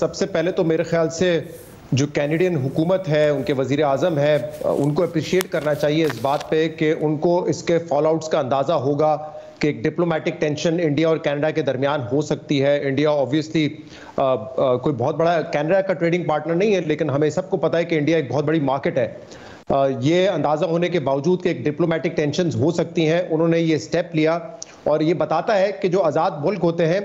सबसे पहले तो मेरे ख्याल से जो कैनेडियन हुकूमत है, उनके वजीर आज़म है, उनको अप्रिशिएट करना चाहिए इस बात पे कि उनको इसके फॉल आउट्स का अंदाज़ा होगा कि एक डिप्लोमेटिक टेंशन इंडिया और कनाडा के दरमियान हो सकती है। इंडिया ऑब्वियसली कोई बहुत बड़ा कनाडा का ट्रेडिंग पार्टनर नहीं है, लेकिन हमें सबको पता है कि इंडिया एक बहुत बड़ी मार्केट है। ये अंदाज़ा होने के बावजूद कि एक डिप्लोमेटिक टेंशन हो सकती हैं, उन्होंने ये स्टेप लिया और ये बताता है कि जो आज़ाद मुल्क होते हैं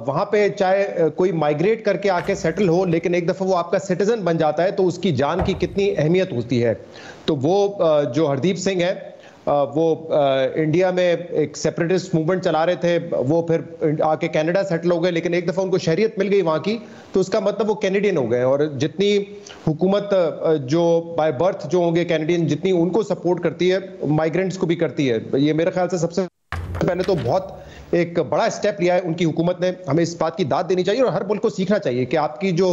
वहाँ पे चाहे कोई माइग्रेट करके आके सेटल हो, लेकिन एक दफ़ा वो आपका सिटीजन बन जाता है तो उसकी जान की कितनी अहमियत होती है। तो वो जो हरदीप सिंह है वो इंडिया में एक सेपरेटिस्ट मूवमेंट चला रहे थे, वो फिर आके कनाडा सेटल हो गए, लेकिन एक दफ़ा उनको शहरियत मिल गई वहाँ की, तो उसका मतलब वो कैनेडियन हो गए। और जितनी हुकूमत जो बाय बर्थ जो होंगे कैनेडियन, जितनी उनको सपोर्ट करती है, माइग्रेंट्स को भी करती है। ये मेरे ख्याल से सबसे पहले तो बहुत एक बड़ा स्टेप लिया है उनकी हुकूमत ने। हमें इस बात की दाद देनी चाहिए और हर मुल्क को सीखना चाहिए कि आपकी जो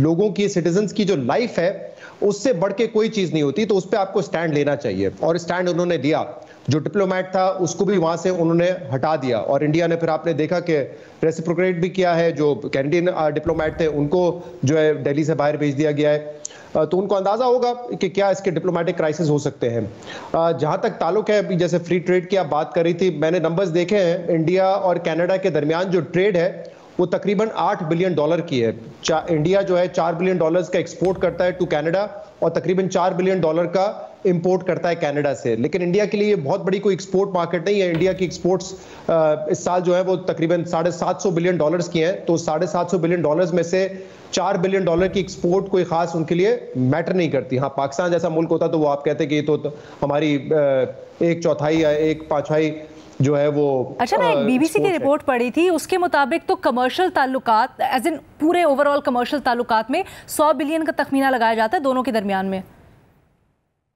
लोगों की, सिटीजन्स की जो लाइफ है, उससे बढ़ के कोई चीज नहीं होती, तो उस पर आपको स्टैंड लेना चाहिए। और स्टैंड उन्होंने लिया। जो डिप्लोमेट था उसको भी वहां से उन्होंने हटा दिया और इंडिया ने फिर आपने देखा कि रेसिप्रोकेट भी किया है। जो कैनेडियन डिप्लोमेट थे उनको जो है दिल्ली से बाहर भेज दिया गया है। तो उनको अंदाजा होगा कि क्या इसके डिप्लोमेटिक क्राइसिस हो सकते हैं। जहां तक ताल्लुक है, अभी जैसे फ्री ट्रेड की आप बात कर रही थी, मैंने नंबर्स देखे हैं। इंडिया और कनाडा के दरमियान जो ट्रेड है वो तकरीबन $8 बिलियन की है। इंडिया जो है $4 बिलियन का एक्सपोर्ट करता है टू कनाडा और तकरीबन $4 बिलियन का इंपोर्ट करता है कनाडा से। लेकिन इंडिया के लिए बहुत बड़ी कोई एक्सपोर्ट मार्केट नहीं है। इंडिया की एक्सपोर्ट्स इस साल जो है वो तकरीबन $750 बिलियन की हैं। तो $750 बिलियन में से $4 बिलियन की एक्सपोर्ट कोई खास उनके लिए मैटर नहीं करती। हाँ, पाकिस्तान जैसा मुल्क होता तो वो आप कहते कि ये तो हमारी 1/4 या 1/5 जो है वो। अच्छा, मैं एक बीबीसी की रिपोर्ट पढ़ी थी, उसके मुताबिक तो कमर्शियल ताल्लुकात एज इन पूरे ओवरऑल कमर्शियल ताल्लुकात में $100 बिलियन का तखमीना लगाया जाता है दोनों के दरमियान में।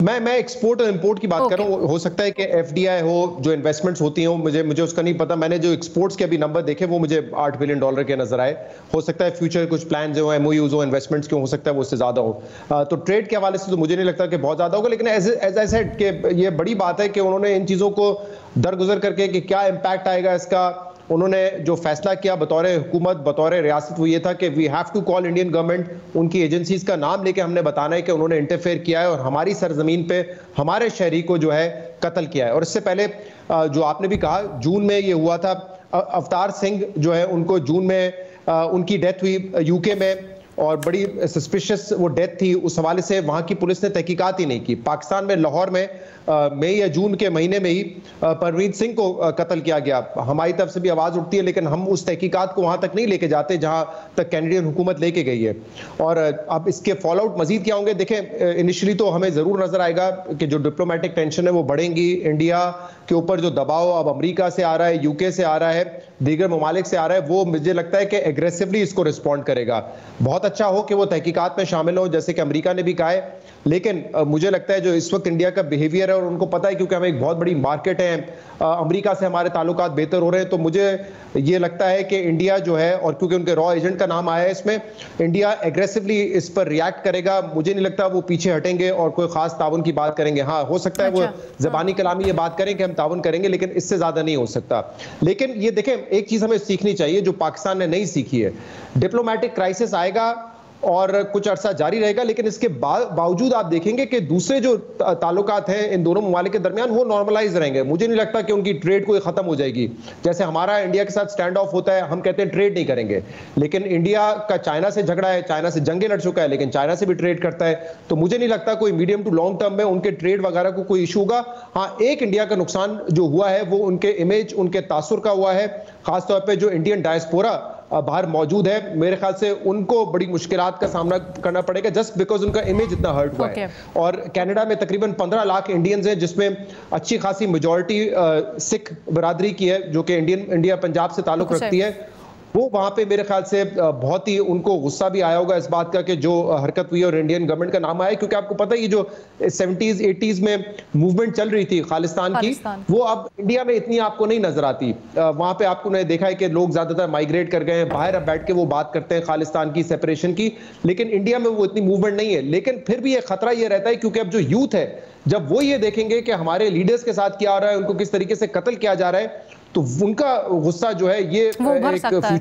मैं एक्सपोर्ट और इंपोर्ट की बात कर रहा हूँ। हो सकता है कि एफडीआई हो, जो इन्वेस्टमेंट्स होती हो, मुझे उसका नहीं पता। मैंने जो एक्सपोर्ट्स के अभी नंबर देखे वो मुझे $8 बिलियन के नजर आए। हो सकता है फ्यूचर कुछ प्लान जो एमओयूज हो, इन्वेस्टमेंट्स के, हो सकता है वो उससे ज्यादा हो। तो ट्रेड के हवाले से तो मुझे नहीं लगता कि बहुत ज्यादा होगा, लेकिन एज आई सेड कि ये बड़ी बात है कि उन्होंने इन चीजों को दरगुजर करके कि क्या इम्पैक्ट आएगा इसका, उन्होंने जो फैसला किया बतौर हुकूमत, बतौर रियासत, वो ये था कि we have to call Indian government. उनकी एजेंसीज का नाम लेके हमने बताना है कि उन्होंने इंटरफेयर किया है और हमारी सरजमीन पे हमारे शहरी को जो है कत्ल किया है। और इससे पहले जो आपने भी कहा, जून में ये हुआ था। अवतार सिंह जो है उनको जून में उनकी डेथ हुई यूके में और बड़ी सस्पिशियस वो डेथ थी। उस हवाले से वहाँ की पुलिस ने तहकीकात ही नहीं की। पाकिस्तान में लाहौर में मई या जून के महीने में ही परवीन सिंह को कत्ल किया गया। हमारी तरफ से भी आवाज़ उठती है, लेकिन हम उस तहकीकात को वहाँ तक नहीं लेके जाते जहाँ तक कैनेडियन हुकूमत लेके गई है। और अब इसके फॉल आउट मजीद क्या होंगे, देखें, इनिशियली तो हमें ज़रूर नज़र आएगा कि जो डिप्लोमेटिक टेंशन है वो बढ़ेंगी। इंडिया के ऊपर जो दबाव अब अमरीका से आ रहा है, यूके से आ रहा है, दीगर ममालिक से आ रहा है, वो मुझे लगता है कि एग्रेसिवली इसको रिस्पॉन्ड करेगा। बहुत अच्छा हो कि वो तहकीकात में शामिल हो, जैसे कि अमेरिका ने भी कहा है। लेकिन मुझे लगता है जो इस वक्त इंडिया का बिहेवियर है, और उनको पता है क्योंकि हमें एक बहुत बड़ी मार्केट है, अमेरिका से हमारे ताल्लुकात बेहतर हो रहे हैं, तो मुझे ये लगता है कि इंडिया जो है, और क्योंकि उनके रॉ एजेंट का नाम आया है इसमें, इंडिया एग्रेसिवली इस पर रिएक्ट करेगा। मुझे नहीं लगता वो पीछे हटेंगे और कोई खास ताउन की बात करेंगे। हाँ, हो सकता है वो ज़बानी कलामी ये बात करें कि हम ताउन करेंगे, लेकिन इससे ज़्यादा नहीं हो सकता। लेकिन ये देखें, एक चीज़ हमें सीखनी चाहिए जो पाकिस्तान ने नहीं सीखी है। डिप्लोमेटिक क्राइसिस आएगा और कुछ अरसा जारी रहेगा, लेकिन इसके बावजूद आप देखेंगे कि दूसरे जो ताल्लुकात हैं इन दोनों ममालिक के दरमियान वो नॉर्मलाइज रहेंगे। मुझे नहीं लगता कि उनकी ट्रेड कोई खत्म हो जाएगी। जैसे हमारा इंडिया के साथ स्टैंड ऑफ होता है, हम कहते हैं ट्रेड नहीं करेंगे, लेकिन इंडिया का चाइना से झगड़ा है, चाइना से जंगे लड़ चुका है, लेकिन चाइना से भी ट्रेड करता है। तो मुझे नहीं लगता कोई मीडियम टू लॉन्ग टर्म में उनके ट्रेड वगैरह को कोई इशू होगा। हाँ, एक इंडिया का नुकसान जो हुआ है वो उनके इमेज, उनके तासुर का हुआ है। खासतौर पर जो इंडियन डायस्पोरा बाहर मौजूद है, मेरे ख्याल से उनको बड़ी मुश्किलात का सामना करना पड़ेगा, जस्ट बिकॉज उनका इमेज इतना हर्ट हुआ है। और कनाडा में तकरीबन 15 लाख इंडियंस हैं, जिसमें अच्छी खासी मेजॉरिटी सिख बरादरी की है, जो कि इंडिया पंजाब से ताल्लुक रखती है। वो वहाँ पे मेरे ख्याल से बहुत ही उनको गुस्सा भी आया होगा इस बात का कि जो हरकत हुई और इंडियन गवर्नमेंट का नाम आया, क्योंकि आपको पता है ये जो 70s 80s में मूवमेंट चल रही थी खालिस्तान की, वो अब इंडिया में इतनी आपको नहीं नजर आती। वहाँ पे आपको ने देखा है कि लोग ज्यादातर माइग्रेट कर गए हैं बाहर, अब बैठ के वो बात करते हैं खालिस्तान की, सेपरेशन की, लेकिन इंडिया में वो इतनी मूवमेंट नहीं है। लेकिन फिर भी ये खतरा ये रहता है, क्योंकि अब जो यूथ है, जब वो ये देखेंगे कि हमारे लीडर्स के साथ क्या हो रहा है, उनको किस तरीके से कत्ल किया जा रहा है, तो उनका गुस्सा जो है ये एक फ्यूचर